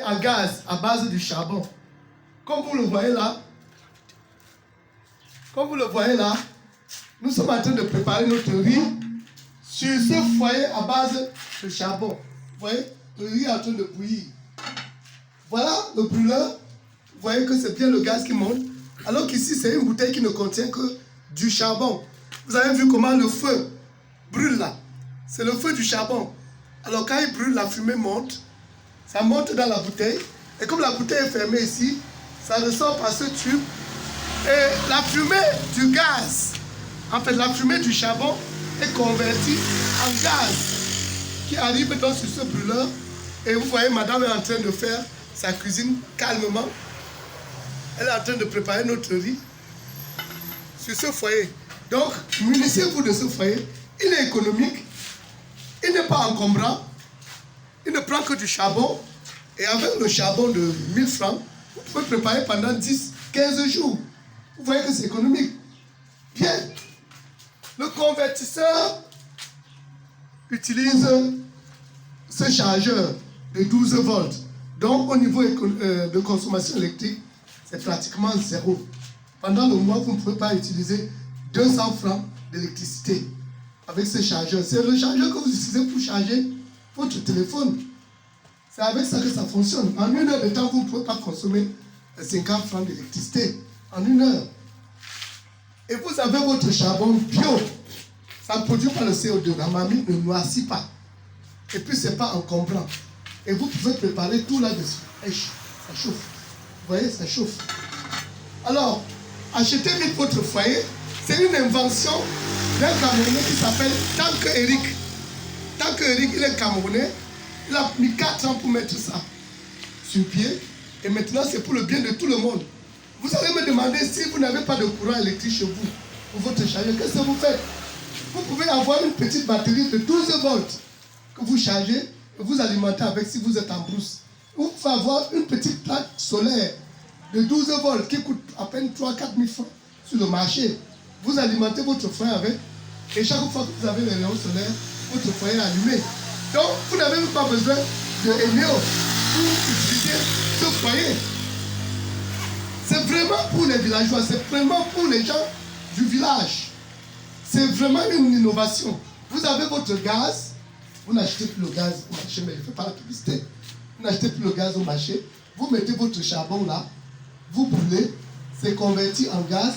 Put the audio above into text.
en gaz à base de charbon. Comme vous le voyez là, nous sommes en train de préparer notre riz sur ce foyer à base de charbon. Vous voyez, le riz est en train de bouillir. Voilà le brûleur. Vous voyez que c'est bien le gaz qui monte. Alors qu'ici, c'est une bouteille qui ne contient que du charbon. Vous avez vu comment le feu brûle là. C'est le feu du charbon. Alors quand il brûle, la fumée monte. Ça monte dans la bouteille. Et comme la bouteille est fermée ici, ça ressort par ce tube. Et la fumée du gaz, en fait la fumée du charbon est convertie en gaz qui arrive donc sur ce brûleur. Et vous voyez, madame est en train de faire sa cuisine calmement. Elle est en train de préparer notre riz sur ce foyer. Donc, munissez-vous de ce foyer. Il est économique. Il n'est pas encombrant. Il ne prend que du charbon. Et avec le charbon de 1000 francs, vous pouvez préparer pendant 10, 15 jours. Vous voyez que c'est économique. Bien. Le convertisseur utilise ce chargeur de 12 volts. Donc, au niveau de consommation électrique, c'est pratiquement zéro. Pendant le mois, vous ne pouvez pas utiliser 200 francs d'électricité avec ce chargeur. C'est le chargeur que vous utilisez pour charger votre téléphone. C'est avec ça que ça fonctionne. En 1 heure de temps, vous ne pouvez pas consommer 50 francs d'électricité. En 1 heure. Et vous avez votre charbon bio. Ça ne produit pas le CO2. La marmite ne noircit pas. Et puis, ce n'est pas encombrant. Et vous pouvez préparer tout là-dessus. Ça chauffe. Vous voyez, ça chauffe. Alors, achetez vite votre foyer. C'est une invention d'un Camerounais qui s'appelle Tank Eric. Tank Eric, il est Camerounais. Il a mis 4 ans pour mettre ça sur pied. Et maintenant, c'est pour le bien de tout le monde. Vous allez me demander si vous n'avez pas de courant électrique chez vous pour votre chargeur. Qu'est-ce que vous faites? Vous pouvez avoir une petite batterie de 12 volts que vous chargez et vous alimentez avec si vous êtes en brousse. Vous pouvez avoir une petite plaque solaire de 12 volts qui coûte à peine 3-4 000 francs sur le marché. Vous alimentez votre foyer avec et chaque fois que vous avez les rayons solaires, votre foyer est allumé. Donc, vous n'avez même pas besoin de Eneo pour utiliser ce foyer. C'est vraiment pour les villageois, c'est vraiment pour les gens du village. C'est vraiment une innovation. Vous avez votre gaz, vous n'achetez plus le gaz au marché, mais je ne fais pas la publicité. Vous n'achetez plus le gaz au marché, vous mettez votre charbon là, vous brûlez, c'est converti en gaz.